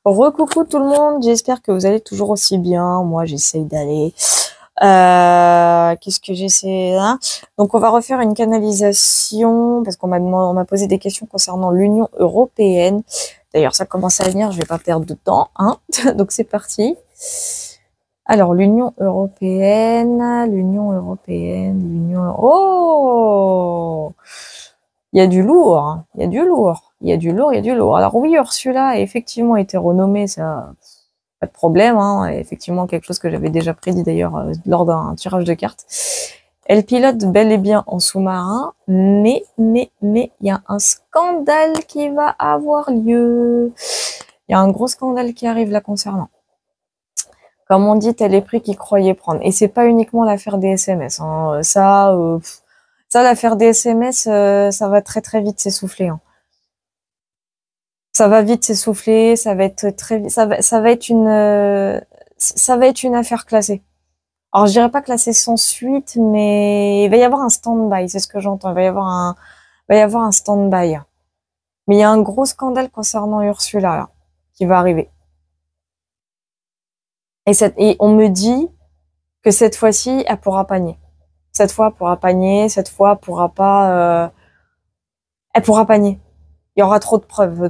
Recoucou tout le monde, j'espère que vous allez toujours aussi bien. Moi, j'essaye d'aller. Qu'est-ce que j'essaie là? Donc, on va refaire une canalisation parce on m'a posé des questions concernant l'Union européenne. D'ailleurs, ça commence à venir, je vais pas perdre de temps, hein. Donc, c'est parti. Alors, Oh! Il y a du lourd, hein. Il y a du lourd, il y a du lourd, il y a du lourd. Alors oui, Ursula a effectivement été renommée, ça, pas de problème, hein. Effectivement, quelque chose que j'avais déjà prédit d'ailleurs lors d'un tirage de cartes. Elle pilote bel et bien en sous-marin, mais, il y a un scandale qui va avoir lieu. Il y a un gros scandale qui arrive là concernant. Comme on dit, tel est pris qu'il croyait prendre. Et c'est pas uniquement l'affaire des SMS, hein. Ça, l'affaire des SMS, ça va très très vite s'essouffler, hein. Ça va vite s'essouffler, ça va être très, ça va être une affaire classée. Alors, je dirais pas classée sans suite, mais il va y avoir un stand-by, c'est ce que j'entends. Il va y avoir un stand-by. Mais il y a un gros scandale concernant Ursula, là, qui va arriver. Et on me dit que cette fois-ci, elle pourra pas nier. Cette fois, elle pourra pas nier, cette fois, elle pourra pas nier. Il y aura trop de preuves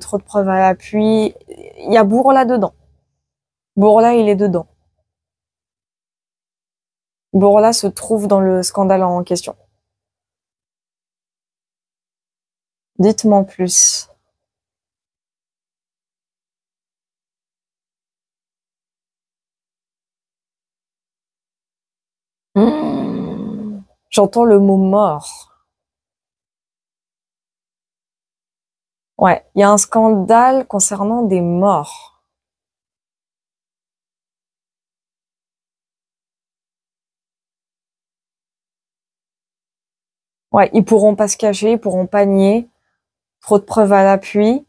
à l'appui. Il y a Bourla dedans. Bourla, il est dedans. Bourla se trouve dans le scandale en question. Dites-moi en plus. J'entends le mot mort. Ouais, il y a un scandale concernant des morts. Ouais, ils pourront pas se cacher, ils pourront pas nier. Trop de preuves à l'appui.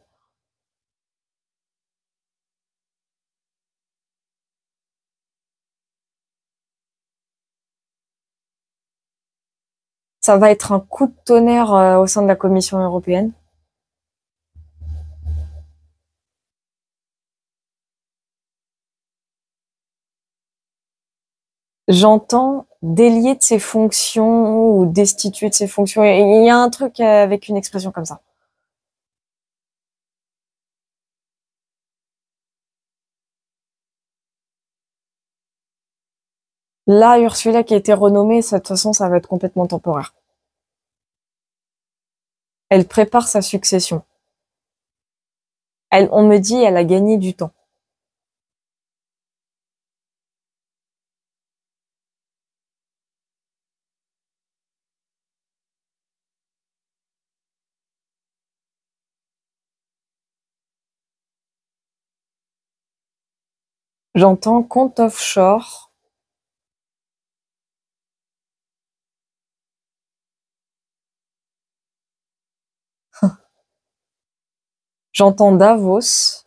Ça va être un coup de tonnerre au sein de la Commission européenne. J'entends délier de ses fonctions ou destituer de ses fonctions. Il y a un truc avec une expression comme ça. Là, Ursula qui a été renommée, de toute façon, ça va être complètement temporaire. Elle prépare sa succession. On me dit, elle a gagné du temps. J'entends compte offshore. J'entends Davos.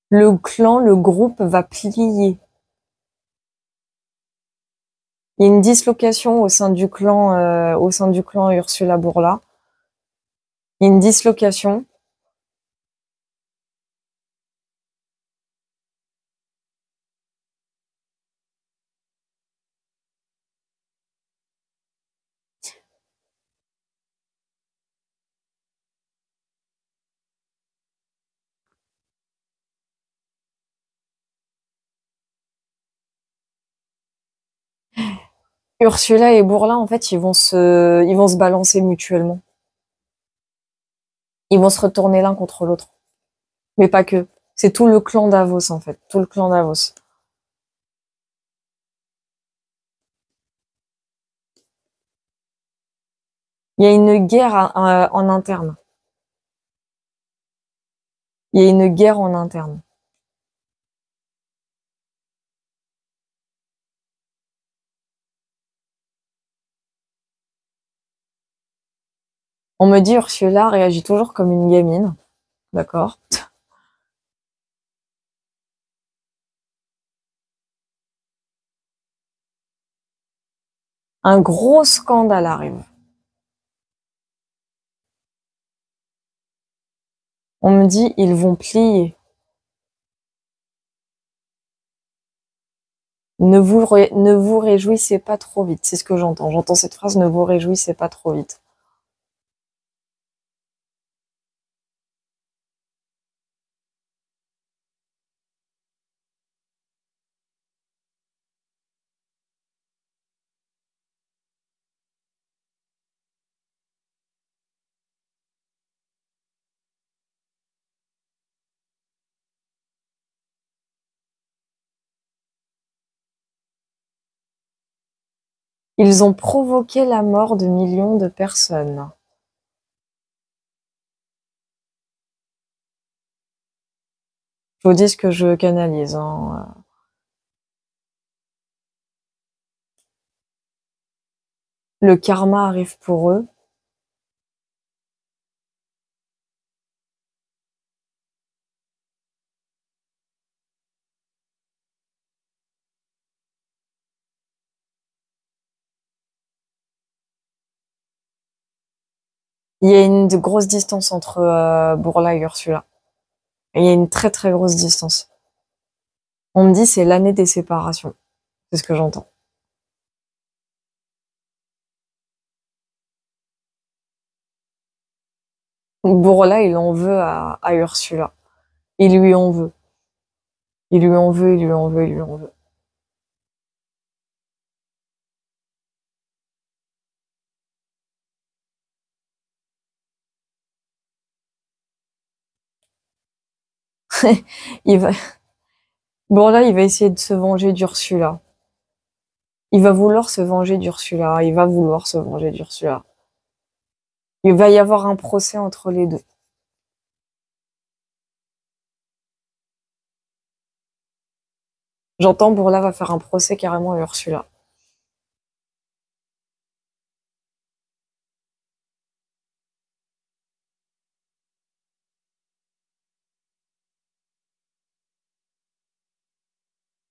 Le clan, le groupe va plier. Il y a une dislocation au sein du clan Ursula Bourla. Il y a une dislocation. Ursula et Bourla, en fait, ils vont se balancer mutuellement. Ils vont se retourner l'un contre l'autre. Mais pas que. C'est tout le clan Davos, en fait. Tout le clan Davos. Il y a une guerre en interne. Il y a une guerre en interne. On me dit Ursula réagit toujours comme une gamine. D'accord. Un gros scandale arrive. On me dit, ils vont plier. Ne vous réjouissez pas trop vite. C'est ce que j'entends. J'entends cette phrase, ne vous réjouissez pas trop vite. Ils ont provoqué la mort de millions de personnes. Je vous dis ce que je canalise, hein. Le karma arrive pour eux. Il y a une grosse distance entre Bourla et Ursula. Il y a une très très grosse distance. On me dit c'est l'année des séparations. C'est ce que j'entends. Bourla, il en veut à Ursula. Il lui en veut. Il lui en veut, il lui en veut, il lui en veut. il va... Bourla, il va essayer de se venger d'Ursula. Il va vouloir se venger d'Ursula. Il va vouloir se venger d'Ursula. Il va y avoir un procès entre les deux. J'entends Bourla va faire un procès carrément à Ursula.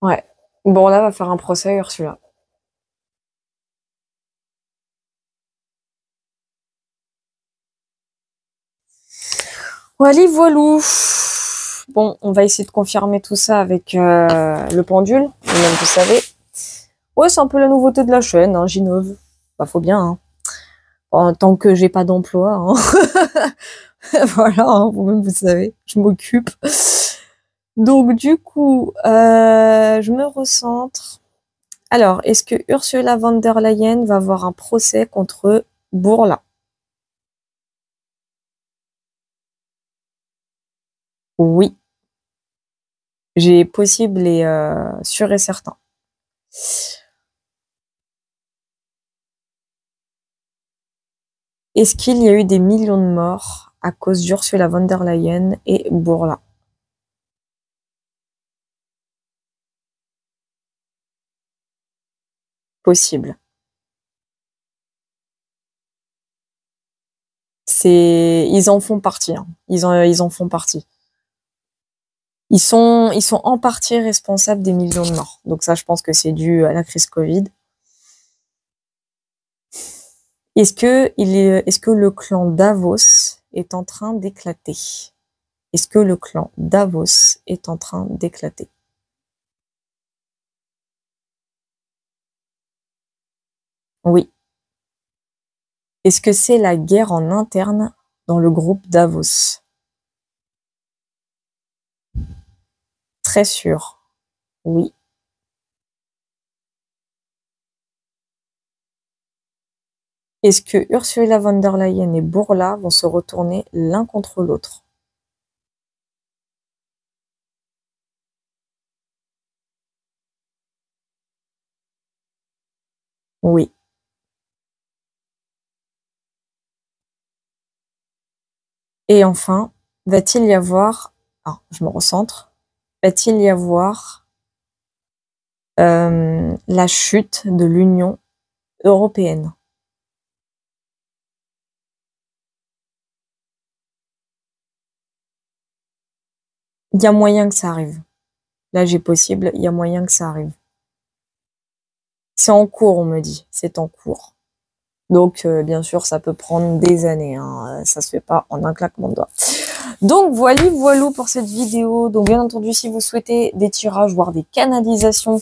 Ouais. Bourla va faire un procès à Ursula. Voilà, voilou. Bon, on va essayer de confirmer tout ça avec le pendule. Même, vous savez. Ouais, c'est un peu la nouveauté de la chaîne, hein, Ginov. Bah, faut bien, hein. Bon, tant que j'ai pas d'emploi, hein. Voilà, hein, vous-même, vous savez, je m'occupe. Donc, du coup, je me recentre. Alors, est-ce que Ursula von der Leyen va avoir un procès contre Bourla? Oui, j'ai possible et sûr et certain. Est-ce qu'il y a eu des millions de morts à cause d'Ursula von der Leyen et Bourla? Possible. Ils en font partie, hein. Ils en font partie. Ils sont en partie responsables des millions de morts. Donc ça, je pense que c'est dû à la crise Covid. Est-ce que le clan Davos est en train d'éclater? Est-ce que le clan Davos est en train d'éclater? Oui. Est-ce que c'est la guerre en interne dans le groupe Davos? Très sûr. Oui. Est-ce que Ursula von der Leyen et Bourla vont se retourner l'un contre l'autre? Oui. Et enfin, va-t-il y avoir... Ah, je me recentre. Va-t-il y avoir la chute de l'Union européenne? Il y a moyen que ça arrive. Là, j'ai possible, il y a moyen que ça arrive. C'est en cours, on me dit. C'est en cours. Donc, bien sûr, ça peut prendre des années, hein. Ça se fait pas en un claquement de doigts. Donc voilà pour cette vidéo. Donc bien entendu, si vous souhaitez des tirages, voire des canalisations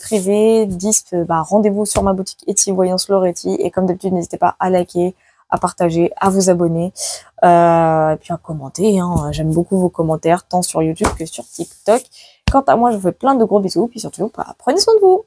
privées, disques, rendez-vous sur ma boutique Etsy Voyance Loretti. Et comme d'habitude, n'hésitez pas à liker, à partager, à vous abonner, et puis à commenter. Hein. J'aime beaucoup vos commentaires, tant sur YouTube que sur TikTok. Quant à moi, je vous fais plein de gros bisous, puis surtout, prenez soin de vous.